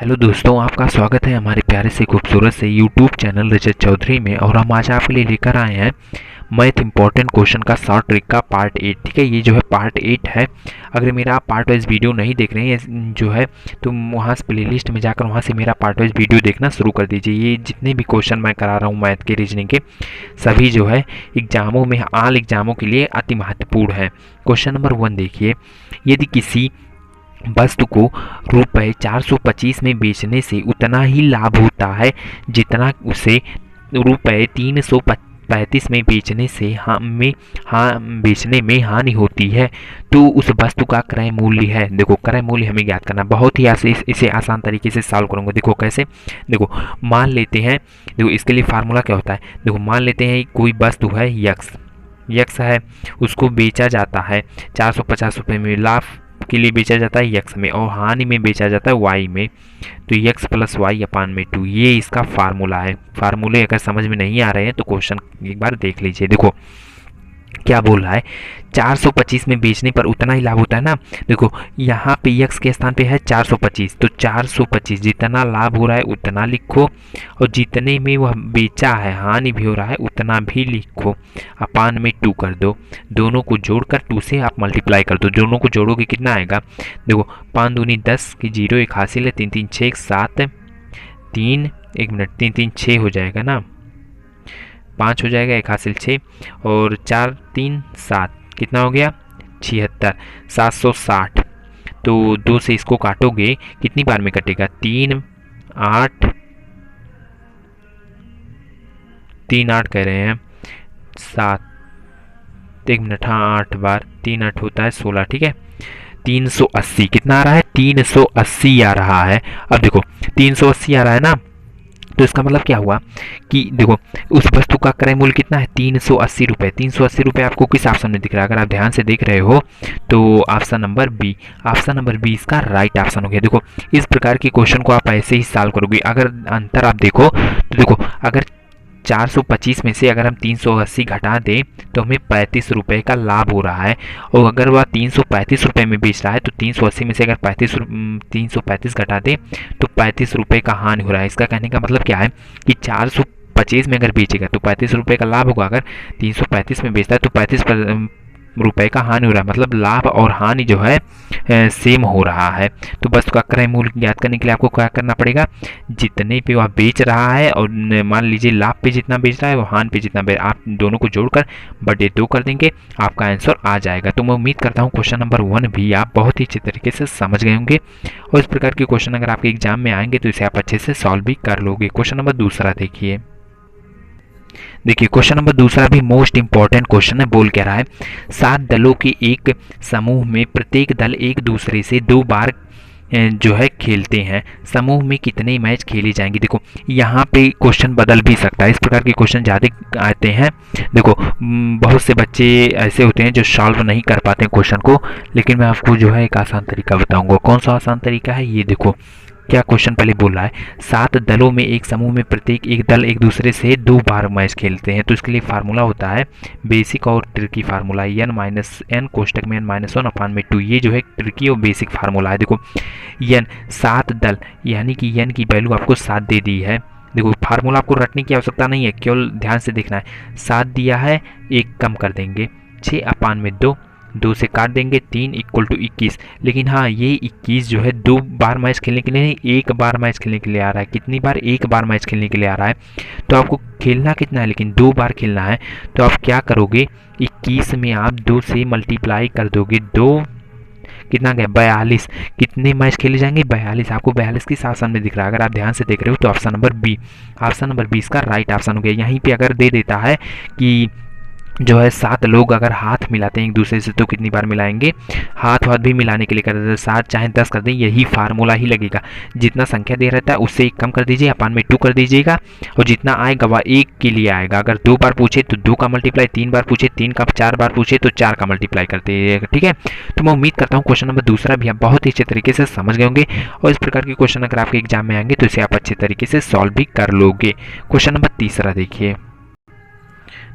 Hello दोस्तों, आपका स्वागत है हमारे प्यारे से खूबसूरत से यूट्यूब चैनल रजत चौधरी में। और हम आज आपके लिए लेकर आए हैं मैथ इंपॉर्टेंट क्वेश्चन का शॉर्ट ट्रिक का पार्ट 8। ठीक है, ये जो है पार्ट 8 है। अगर मेरा आप पार्ट वाइज वीडियो नहीं देख रहे हैं जो है, तो वहाँ से प्लेलिस्ट में जाकर वहाँ से मेरा पार्ट वाइज वीडियो देखना शुरू कर दीजिए। ये जितने भी क्वेश्चन मैं करा रहा हूँ मैथ के, रीजनिंग के, सभी जो है एग्जामों में, आल एग्जामों के लिए अति महत्वपूर्ण है। क्वेश्चन नंबर 1 देखिए, यदि किसी वस्तु को रुपए 425 में बेचने से उतना ही लाभ होता है जितना उसे रुपए 335 में बेचने से बेचने में हानि होती है, तो उस वस्तु का क्रय मूल्य है। देखो, क्रय मूल्य हमें ज्ञात करना, बहुत ही इसे आसान तरीके से सॉल्व करूंगा। देखो कैसे, देखो मान लेते हैं, देखो इसके लिए फार्मूला क्या होता है। देखो मान लेते हैं कोई वस्तु है यक्स है, उसको बेचा जाता है 450 रुपये में, लाभ के लिए बेचा जाता है यक्स में और हानि में बेचा जाता है वाई में। तो यक्स प्लस वाई अपान में 2, ये इसका फार्मूला है। फार्मूले अगर समझ में नहीं आ रहे हैं तो क्वेश्चन एक बार देख लीजिए। देखो क्या बोल रहा है, 425 में बेचने पर उतना ही लाभ होता है ना। देखो यहाँ पे यक्स के स्थान पे है 425, तो 425 जितना लाभ हो रहा है उतना लिखो, और जितने में वह बेचा है हानि भी हो रहा है उतना भी लिखो, अपान में 2 कर दो। दोनों को जोड़कर 2 से आप मल्टीप्लाई कर दो। दोनों को जोड़ोगे कितना आएगा, देखो 5 दूनी 10 की 0 एक हासिल है, 3 3 6 7 3 1 मिनट 3 3 6 हो जाएगा ना, 5 हो जाएगा, एक हासिल 6 और 4 3 7, कितना हो गया 76, 760। तो 2 से इसको काटोगे कितनी बार में कटेगा, 3 8 3 8 कह रहे हैं 7, एक मिनट, हाँ 8 बार, 3 8 होता है 16। ठीक है, 380 कितना आ रहा है, 380 आ रहा है। अब देखो 380 आ रहा है ना, तो इसका मतलब क्या हुआ कि देखो उस वस्तु का क्रय मूल्य कितना है, 380 रुपये। 380 रुपये आपको किस ऑप्शन में दिख रहा है, अगर आप ध्यान से देख रहे हो तो option number B. Option number B इसका राइट ऑप्शन हो गया। देखो इस प्रकार के क्वेश्चन को आप ऐसे ही सॉल्व करोगे। अगर अंतर आप देखो तो देखो, अगर 425 में से अगर हम 380 घटा दें तो हमें 35 रुपये का लाभ हो रहा है, और अगर वह 335 रुपये में बेच रहा है तो 380 में से अगर 335 घटा दें तो 35 रुपये का हानि हो रहा है। इसका कहने का मतलब क्या है कि 425 में अगर बेचेगा तो 35 रुपये का लाभ होगा, अगर 335 में बेचता है तो 35 रुपये का हानि हो रहा है, मतलब लाभ और हानि जो है सेम हो रहा है। तो बस उसका क्रय मूल्य ज्ञात करने के लिए आपको क्या करना पड़ेगा, जितने पे वह बेच रहा है और मान लीजिए लाभ पे जितना बेच रहा है वो हानि पे जितना बेच, आप दोनों को जोड़कर बटे 2 कर देंगे, आपका आंसर आ जाएगा। तो मैं उम्मीद करता हूँ क्वेश्चन नंबर 1 भी आप बहुत ही अच्छे तरीके से समझ गए होंगे, और इस प्रकार के क्वेश्चन अगर आपके एग्जाम में आएंगे तो इसे आप अच्छे से सॉल्व भी कर लोगे। क्वेश्चन नंबर 2 देखिए, देखिए क्वेश्चन नंबर 2 भी मोस्ट इंपॉर्टेंट क्वेश्चन है। बोल क्या रहा है, 7 दलों के एक समूह में प्रत्येक दल एक दूसरे से 2 बार जो है खेलते हैं, समूह में कितने मैच खेले जाएंगे। देखो यहाँ पे क्वेश्चन बदल भी सकता है, इस प्रकार के क्वेश्चन ज़्यादा आते हैं। देखो बहुत से बच्चे ऐसे होते हैं जो सॉल्व नहीं कर पाते हैं क्वेश्चन को, लेकिन मैं आपको जो है एक आसान तरीका बताऊंगा। कौन सा आसान तरीका है, ये देखो क्या क्वेश्चन पहले बोल रहा है, 7 दलों में एक समूह में प्रत्येक एक दल एक दूसरे से 2 बार मैच खेलते हैं। तो इसके लिए फार्मूला होता है बेसिक और tricky formula, n minus n कोष्टक में n माइनस 1 अपान में 2। ये जो है ट्रिकी और बेसिक फार्मूला है। देखो n 7 दल, यानी कि n की वैल्यू आपको 7 दे दी है। देखो फार्मूला आपको रटने की आवश्यकता नहीं है, केवल ध्यान से देखना है। 7 दिया है, 1 कम कर देंगे, 6 अपान में 2, 2 से काट देंगे 3 इक्वल टू 21। लेकिन हाँ, ये 21 जो है 2 बार मैच खेलने के लिए नहीं, 1 बार मैच खेलने के लिए आ रहा है। कितनी बार, 1 बार मैच खेलने के लिए आ रहा है। तो आपको खेलना कितना है, लेकिन 2 बार खेलना है। तो आप क्या करोगे, 21 में आप 2 से मल्टीप्लाई कर दोगे, 2 कितना गया 42। कितने मैच खेले जाएंगे, 42। आपको 42 किस ऑप्शन में दिख रहा है, अगर आप ध्यान से देख रहे हो तो option number B. Option number 20 का राइट ऑप्शन हो गया। यहीं पे अगर दे देता है कि जो है 7 लोग अगर हाथ मिलाते हैं एक दूसरे से तो कितनी बार मिलाएंगे, हाथ भी मिलाने के लिए कर देते हैं 7 चाहे 10 कर दें, यही फार्मूला ही लगेगा। जितना संख्या दे रहता है उससे 1 कम कर दीजिए, अपान में 2 कर दीजिएगा, और जितना आएगा वह 1 के लिए आएगा। अगर 2 बार पूछे तो 2 का मल्टीप्लाई, 3 बार पूछे 3 का, 4 बार पूछे तो 4 का मल्टीप्लाई करते हैं। ठीक है, तो मैं उम्मीद करता हूँ क्वेश्चन नंबर 2 भी आप बहुत ही अच्छे तरीके से समझ गए होंगे, और इस प्रकार के क्वेश्चन अगर आपके एग्जाम में आएंगे तो इसे आप अच्छे तरीके से सॉल्व भी कर लोगे। क्वेश्चन नंबर 3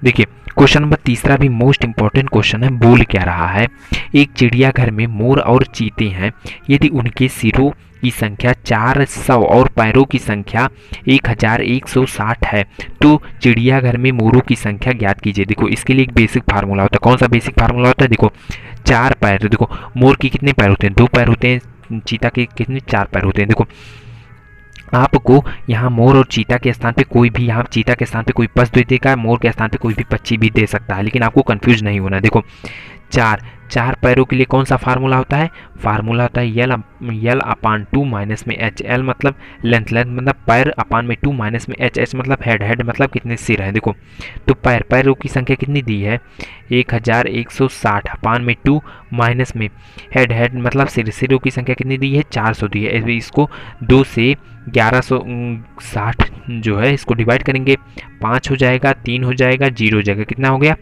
देखिए क्वेश्चन नंबर 3 भी मोस्ट इंपॉर्टेंट क्वेश्चन है। बोल क्या रहा है, एक चिड़ियाघर में मोर और चीते हैं, यदि उनके सिरों की संख्या 400 और पैरों की संख्या 1160 है तो चिड़ियाघर में मोरों की संख्या ज्ञात कीजिए। देखो इसके लिए एक बेसिक फार्मूला होता है। कौन सा बेसिक फार्मूला होता है? देखो 4 पैर, देखो मोर के कितने पैर होते हैं? 2 पैर होते हैं। चीता के कितने? 4 पैर होते हैं। देखो आपको यहाँ मोर और चीता के स्थान पे कोई भी, यहाँ चीता के स्थान पे कोई पशु दे देगा, मोर के स्थान पे कोई भी पक्षी भी दे सकता है, लेकिन आपको कंफ्यूज नहीं होना। देखो 4 पैरों के लिए कौन सा फार्मूला होता है? फार्मूला होता है यल अपान 2 माइनस में एच। एल मतलब लेंथ, लेंथ मतलब पैर, अपान में 2 माइनस में एच, एच मतलब हेड, हेड मतलब कितने सिर हैं। देखो तो पैरों की संख्या कितनी दी है? 1160 अपान में 2 माइनस में हेड, हेड मतलब सिरों की संख्या कितनी दी है? 400 दी है। इसको 2 से 1160 जो है इसको डिवाइड करेंगे, 5 हो जाएगा, 3 हो जाएगा, 0 हो जाएगा। कितना हो गया?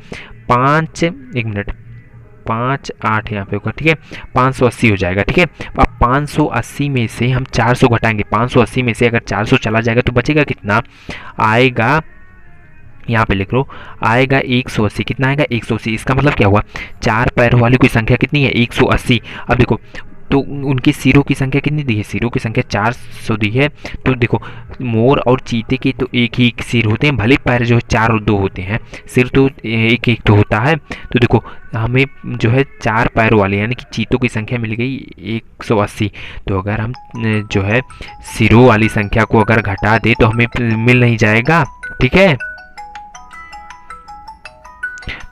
5, 1 मिनट, 5 8 यहाँ पे होगा, ठीक है, 580 हो जाएगा। ठीक है, अब 580 में से हम 400 घटाएंगे। 580 में से अगर 400 चला जाएगा तो बचेगा कितना? आएगा, यहाँ पे लिख लो, आएगा 180। कितना आएगा? 180। इसका मतलब क्या हुआ? 4 पैरों वाली कोई संख्या कितनी है? 180। अब देखो तो उनकी सिरों की संख्या कितनी दी है? सिरों की संख्या 400 दी है। तो देखो मोर और चीते के तो एक ही सिर होते हैं, भले पैर जो है 4 और 2 होते हैं, सिर तो एक एक तो होता है। तो देखो हमें जो है 4 पैरों वाले यानी कि चीतों की संख्या मिल गई 180। तो अगर हम जो है सिरों वाली संख्या को अगर घटा दे तो हमें मिल नहीं जाएगा। ठीक है,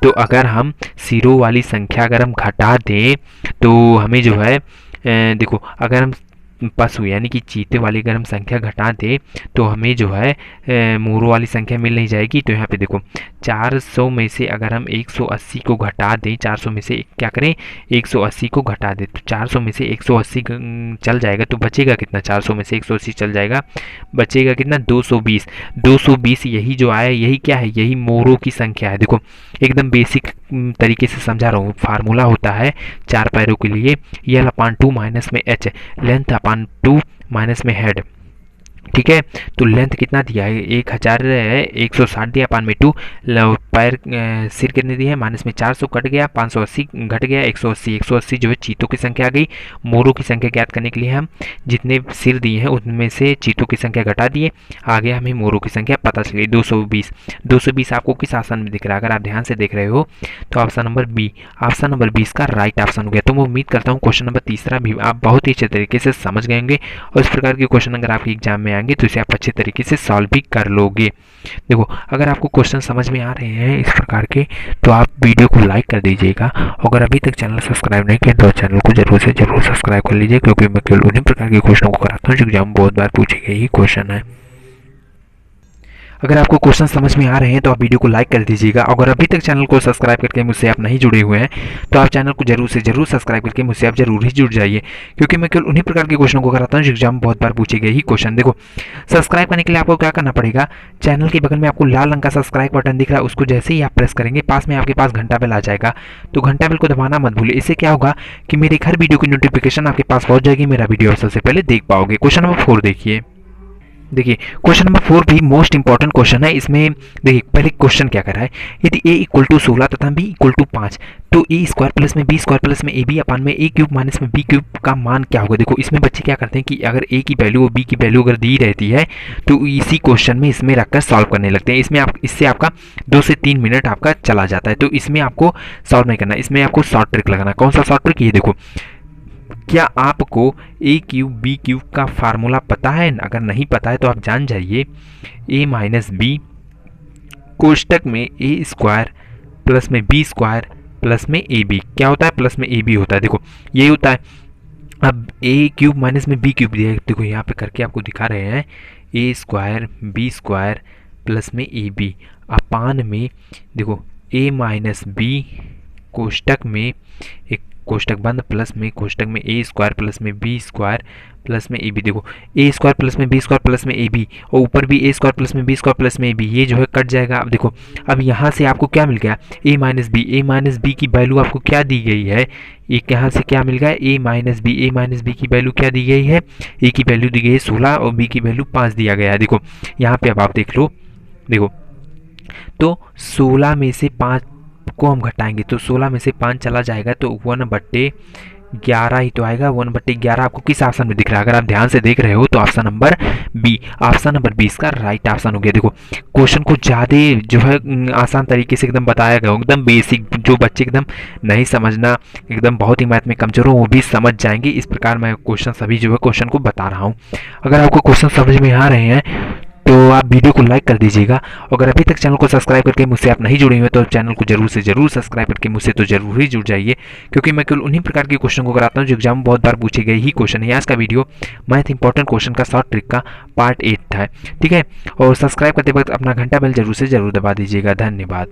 तो अगर हम सिरों वाली संख्या अगर हम घटा दें तो हमें जो है देखो अगर हम पशु यानी कि चीते वाली अगर हम संख्या घटा दें तो हमें जो है मोरों वाली संख्या मिल नहीं जाएगी। तो यहाँ पे देखो 400 में से अगर हम 180 को घटा दें, 400 में से क्या करें? 180 को घटा दें, तो 400 में से 180 चल जाएगा तो बचेगा कितना? 400 में से 180 चल जाएगा, बचेगा कितना? 220। 220 यही जो आया यही क्या है? यही मोरों की संख्या है। देखो एकदम बेसिक तरीके से समझा रहा हूँ। फार्मूला होता है 4 पैरों के लिए यल अपान 2 माइनस में एच, लेंथ अपान 2 माइनस में हेड। ठीक है, तो लेंथ कितना दिया है? 1160 दिया, अपान में 2 पैर सिर कितने दिए हैं? माइनस में 400 कट गया, 580 घट गया, 180। 180 जो है चीतों की संख्या आ गई। मोरों की संख्या ज्ञात करने के लिए हम जितने सिर दिए हैं उनमें से चीतों की संख्या घटा दिए, आ गया हमें मोरों की संख्या पता चल गई 220। 220 आपको किस ऑप्शन में दिख रहा है? अगर आप ध्यान से देख रहे हो तो option number B, option number 20 का राइट ऑप्शन हो गया। तो मैं उम्मीद करता हूँ क्वेश्चन नंबर तीसरा भी आप बहुत ही अच्छे तरीके से समझ गए होंगे और इस प्रकार के क्वेश्चन अगर आपके एग्जाम में आएंगे तो इसे आप अच्छे तरीके से सॉल्व भी कर लोगे। देखो अगर आपको क्वेश्चन समझ में आ रहे हैं इस प्रकार के तो आप वीडियो को लाइक कर दीजिएगा। अगर अभी तक चैनल सब्सक्राइब नहीं किया तो चैनल को जरूर से जरूर सब्सक्राइब कर लीजिए, क्योंकि मैं केवल उन्हीं प्रकार के क्वेश्चनों को कराता हूँ जो एग्जाम बहुत बार पूछे गए ही क्वेश्चन है। अगर आपको क्वेश्चन समझ में आ रहे हैं तो आप वीडियो को लाइक कर दीजिएगा। अगर अभी तक चैनल को सब्सक्राइब करके मुझसे आप नहीं जुड़े हुए हैं तो आप चैनल को जरूर से जरूर सब्सक्राइब करके मुझसे आप जरूर ही जुड़ जाइए, क्योंकि मैं केवल उन्हीं प्रकार के क्वेश्चनों को कराता हूँ जो एग्जाम बहुत बार पूछे गए ही क्वेश्चन। देखो सब्सक्राइब करने के लिए आपको क्या करना पड़ेगा? चैनल के बगल में आपको लाल रंग का सब्सक्राइब बटन दिख रहा है, उसको जैसे ही आप प्रेस करेंगे पास में आपके पास घंटा बेल आ जाएगा, तो घंटा बेल को दबाना मत भूलिए। इससे क्या होगा कि मेरी हर वीडियो की नोटिफिकेशन आपके पास पहुंच जाएगी, मेरा वीडियो आप सबसे पहले देख पाओगे। क्वेश्चन नंबर 4 देखिए। देखिए क्वेश्चन नंबर 4 भी मोस्ट इंपॉर्टेंट क्वेश्चन है। इसमें देखिए पहले क्वेश्चन क्या कर रहा है, यदि a इक्वल टू 16 तथा b इक्वल टू 5 तो a स्क्वायर प्लस में b स्क्वायर प्लस में ab अपान में a क्यूब माइनस में b क्यूब का मान क्या होगा? देखो इसमें बच्चे क्या करते हैं कि अगर a की वैल्यू और b की वैल्यू अगर दी रहती है तो इसी क्वेश्चन में इसमें रखकर सॉल्व करने लगते हैं। इसमें आप इससे आपका 2 से 3 मिनट आपका चला जाता है, तो इसमें आपको सॉल्व नहीं करना, इसमें आपको शॉर्ट ट्रिक लगाना। कौन सा शॉर्ट ट्रिक? ये देखो, क्या आपको a क्यूब बी क्यूब का फार्मूला पता है? अगर नहीं पता है तो आप जान जाइए a माइनस बी कोष्टक में a स्क्वायर प्लस में b स्क्वायर प्लस में ab क्या होता है? प्लस में ab होता है। देखो यही होता है। अब a क्यूब माइनस में b क्यूब दिया है, देखो यहाँ पे करके आपको दिखा रहे हैं a square b square plus में ab अपान में देखो a माइनस बी कोष्टक में एक कोष्टक बंद प्लस में कोष्टक में a स्क्वायर प्लस में b स्क्वायर प्लस में ab। देखो a स्क्वायर प्लस में b स्क्वायर प्लस में ab और ऊपर भी a स्क्वायर प्लस में b स्क्वायर प्लस में ab, ये जो है कट जाएगा। अब देखो अब यहाँ से आपको क्या मिल गया? a माइनस b की वैल्यू आपको क्या दी गई है? एक यहाँ से क्या मिल गया? a माइनस b की वैल्यू क्या दी गई है? a की वैल्यू दी गई है 16 और b की वैल्यू 5 दिया गया है। देखो यहाँ पे अब आप देख लो, देखो तो 16 में से 5 को हम घटाएंगे तो 16 में से 5 चला जाएगा तो 1/, 11 ही तो आएगा। 1/11 आपको किस ऑप्शन में दिख रहा है? अगर आप ध्यान से देख रहे हो तो option number B, option number B इसका राइट ऑप्शन हो गया। देखो क्वेश्चन को ज़्यादा जो है आसान तरीके से एकदम बताया गया, एकदम बेसिक, जो बच्चे एकदम नहीं समझना, एकदम बहुत ही मैथ में कमजोर हो वो भी समझ जाएंगे। इस प्रकार मैं क्वेश्चन सभी जो है क्वेश्चन को बता रहा हूँ। अगर आपको क्वेश्चन समझ में आ रहे हैं तो आप वीडियो को लाइक कर दीजिएगा। अगर अभी तक चैनल को सब्सक्राइब करके मुझसे आप नहीं जुड़े हुए तो चैनल को जरूर से जरूर सब्सक्राइब करके मुझसे तो जरूर ही जुड़ जाइए, क्योंकि मैं केवल उन्हीं प्रकार के क्वेश्चन को कराता हूँ जो एग्जाम में बहुत बार पूछे गए ही क्वेश्चन है। आज का वीडियो मैथ इंपॉर्टेंट क्वेश्चन का शॉर्ट ट्रिक का पार्ट 8 था, ठीक है। और सब्सक्राइब करते वक्त अपना घंटा बेल जरूर से जरूर दबा दीजिएगा। धन्यवाद।